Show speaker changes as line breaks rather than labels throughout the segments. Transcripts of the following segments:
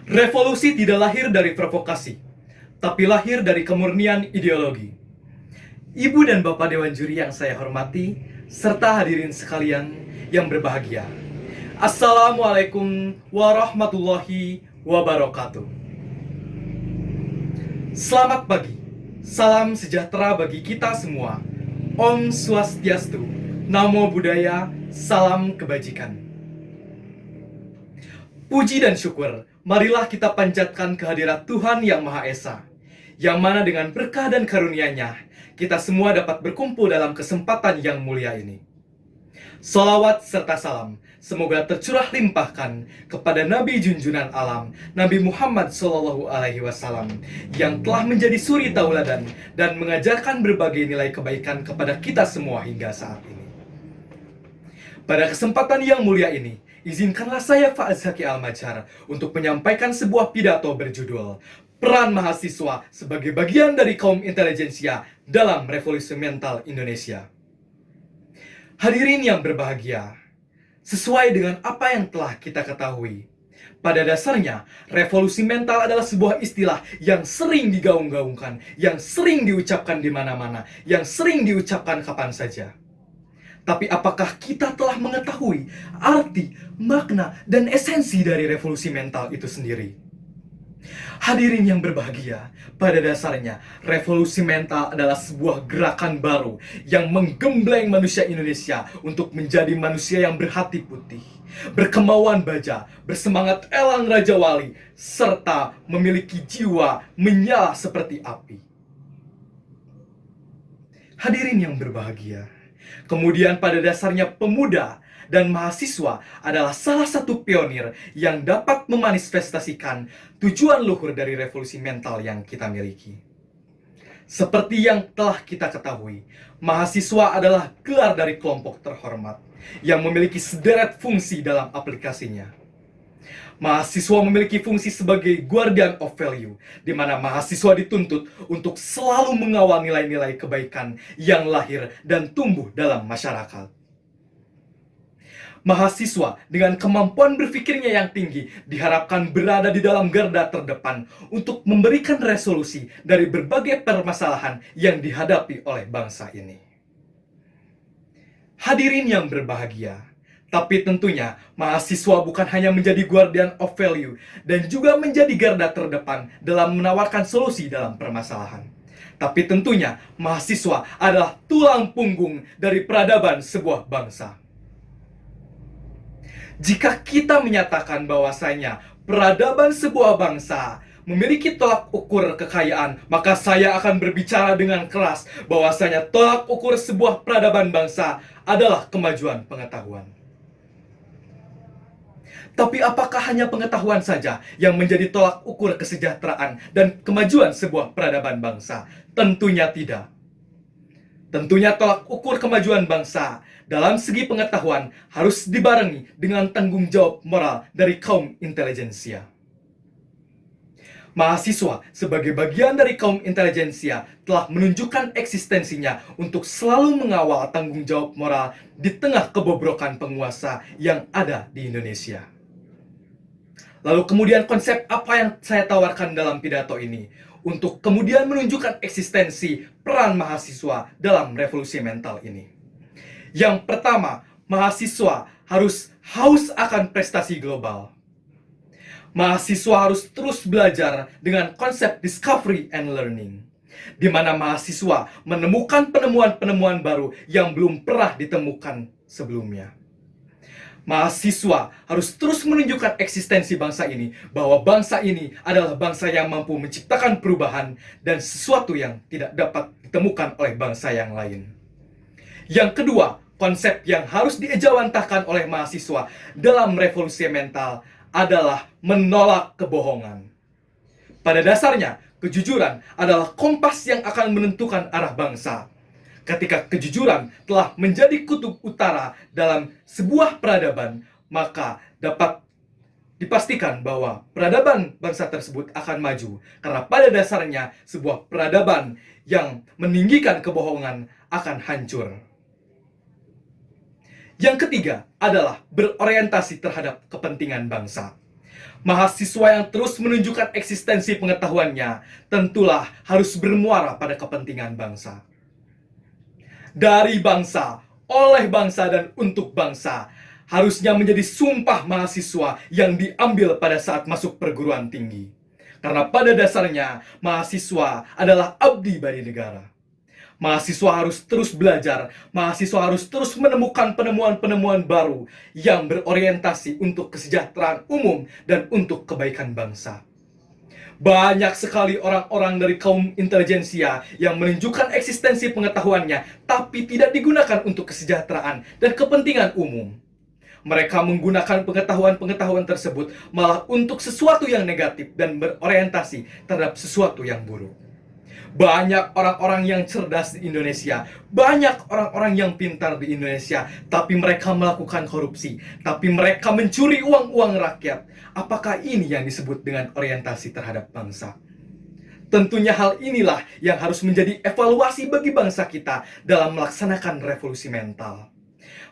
Revolusi tidak lahir dari provokasi, tapi lahir dari kemurnian ideologi. Ibu dan Bapak Dewan Juri yang saya hormati, serta hadirin sekalian yang berbahagia. Assalamualaikum warahmatullahi wabarakatuh. Selamat pagi, salam sejahtera bagi kita semua. Om Swastiastu, Namo Buddhaya, salam kebajikan. Puji dan syukur, marilah kita panjatkan kehadirat Tuhan Yang Maha Esa, yang mana dengan berkah dan karunia-Nya, kita semua dapat berkumpul dalam kesempatan yang mulia ini. Salawat serta salam semoga tercurah limpahkan kepada Nabi Junjunan Alam, Nabi Muhammad SAW, yang telah menjadi suri tauladan dan mengajarkan berbagai nilai kebaikan kepada kita semua hingga saat ini. Pada kesempatan yang mulia ini, izinkanlah saya Fa'az Zaki Al-Majhar untuk menyampaikan sebuah pidato berjudul Peran Mahasiswa sebagai bagian dari kaum intelijensia dalam Revolusi Mental Indonesia. Hadirin yang berbahagia, sesuai dengan apa yang telah kita ketahui, pada dasarnya revolusi mental adalah sebuah istilah yang sering digaung-gaungkan, yang sering diucapkan di mana-mana, yang sering diucapkan kapan saja. Tapi apakah kita telah mengetahui arti, makna, dan esensi dari revolusi mental itu sendiri? Hadirin yang berbahagia, pada dasarnya revolusi mental adalah sebuah gerakan baru yang menggembleng manusia Indonesia untuk menjadi manusia yang berhati putih, berkemauan baja, bersemangat elang Raja Wali, serta memiliki jiwa menyala seperti api. Hadirin yang berbahagia, kemudian pada dasarnya pemuda dan mahasiswa adalah salah satu pionir yang dapat memanifestasikan tujuan luhur dari revolusi mental yang kita miliki. Seperti yang telah kita ketahui, mahasiswa adalah gelar dari kelompok terhormat yang memiliki sederet fungsi dalam aplikasinya. Mahasiswa memiliki fungsi sebagai guardian of value, di mana mahasiswa dituntut untuk selalu mengawal nilai-nilai kebaikan yang lahir dan tumbuh dalam masyarakat. Mahasiswa dengan kemampuan berpikirnya yang tinggi diharapkan berada di dalam garda terdepan untuk memberikan resolusi dari berbagai permasalahan yang dihadapi oleh bangsa ini. Hadirin yang berbahagia, tapi tentunya mahasiswa bukan hanya menjadi guardian of value dan juga menjadi garda terdepan dalam menawarkan solusi dalam permasalahan. Tapi tentunya mahasiswa adalah tulang punggung dari peradaban sebuah bangsa. Jika kita menyatakan bahwasanya peradaban sebuah bangsa memiliki tolak ukur kekayaan, maka saya akan berbicara dengan keras bahwasanya tolak ukur sebuah peradaban bangsa adalah kemajuan pengetahuan. Tapi apakah hanya pengetahuan saja yang menjadi tolak ukur kesejahteraan dan kemajuan sebuah peradaban bangsa? Tentunya tidak. Tentunya tolak ukur kemajuan bangsa dalam segi pengetahuan harus dibarengi dengan tanggung jawab moral dari kaum intelijensia. Mahasiswa sebagai bagian dari kaum intelijensia telah menunjukkan eksistensinya untuk selalu mengawal tanggung jawab moral di tengah kebobrokan penguasa yang ada di Indonesia. Lalu kemudian konsep apa yang saya tawarkan dalam pidato ini untuk kemudian menunjukkan eksistensi peran mahasiswa dalam revolusi mental ini. Yang pertama, mahasiswa harus haus akan prestasi global. Mahasiswa harus terus belajar dengan konsep discovery and learning, di mana mahasiswa menemukan penemuan-penemuan baru yang belum pernah ditemukan sebelumnya. Mahasiswa harus terus menunjukkan eksistensi bangsa ini, bahwa bangsa ini adalah bangsa yang mampu menciptakan perubahan dan sesuatu yang tidak dapat ditemukan oleh bangsa yang lain. Yang kedua, konsep yang harus diejawantahkan oleh mahasiswa dalam revolusi mental adalah menolak kebohongan. Pada dasarnya, kejujuran adalah kompas yang akan menentukan arah bangsa. Ketika kejujuran telah menjadi kutub utara dalam sebuah peradaban, maka dapat dipastikan bahwa peradaban bangsa tersebut akan maju. Karena pada dasarnya sebuah peradaban yang meninggikan kebohongan akan hancur. Yang ketiga adalah berorientasi terhadap kepentingan bangsa. Mahasiswa yang terus menunjukkan eksistensi pengetahuannya tentulah harus bermuara pada kepentingan bangsa. Dari bangsa, oleh bangsa, dan untuk bangsa harusnya menjadi sumpah mahasiswa yang diambil pada saat masuk perguruan tinggi. Karena pada dasarnya, mahasiswa adalah abdi bagi negara. Mahasiswa harus terus belajar, mahasiswa harus terus menemukan penemuan-penemuan baru yang berorientasi untuk kesejahteraan umum dan untuk kebaikan bangsa. Banyak sekali orang-orang dari kaum intelijensia yang menunjukkan eksistensi pengetahuannya, tapi tidak digunakan untuk kesejahteraan dan kepentingan umum. Mereka menggunakan pengetahuan-pengetahuan tersebut malah untuk sesuatu yang negatif dan berorientasi terhadap sesuatu yang buruk. Banyak orang-orang yang cerdas di Indonesia, banyak orang-orang yang pintar di Indonesia, tapi mereka melakukan korupsi, tapi mereka mencuri uang-uang rakyat. Apakah ini yang disebut dengan orientasi terhadap bangsa? Tentunya hal inilah yang harus menjadi evaluasi bagi bangsa kita dalam melaksanakan revolusi mental.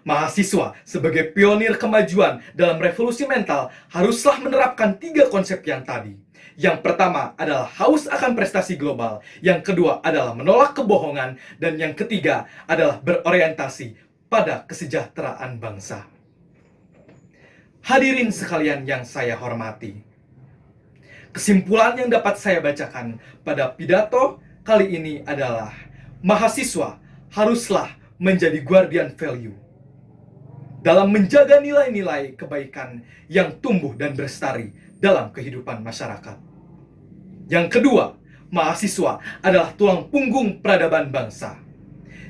Mahasiswa sebagai pionir kemajuan dalam revolusi mental haruslah menerapkan 3 konsep yang tadi. Yang pertama adalah haus akan prestasi global, yang kedua adalah menolak kebohongan, dan yang ketiga adalah berorientasi pada kesejahteraan bangsa. Hadirin sekalian yang saya hormati, kesimpulan yang dapat saya bacakan pada pidato kali ini adalah mahasiswa haruslah menjadi guardian value dalam menjaga nilai-nilai kebaikan yang tumbuh dan berlestari dalam kehidupan masyarakat. Yang kedua, mahasiswa adalah tulang punggung peradaban bangsa.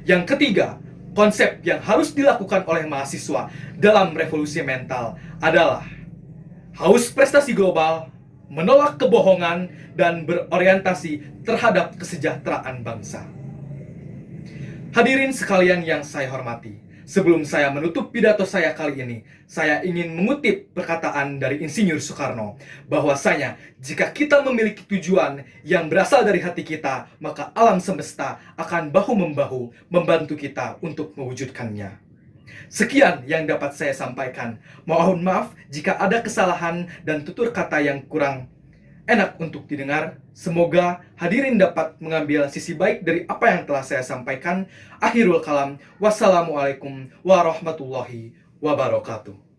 Yang ketiga, konsep yang harus dilakukan oleh mahasiswa dalam revolusi mental adalah haus prestasi global, menolak kebohongan, dan berorientasi terhadap kesejahteraan bangsa. Hadirin sekalian yang saya hormati, sebelum saya menutup pidato saya kali ini, saya ingin mengutip perkataan dari Insinyur Soekarno, bahwasanya jika kita memiliki tujuan yang berasal dari hati kita, maka alam semesta akan bahu-membahu membantu kita untuk mewujudkannya. Sekian yang dapat saya sampaikan. Mohon maaf jika ada kesalahan dan tutur kata yang kurang enak untuk didengar. Semoga hadirin dapat mengambil sisi baik dari apa yang telah saya sampaikan. Akhirul kalam. Wassalamualaikum warahmatullahi wabarakatuh.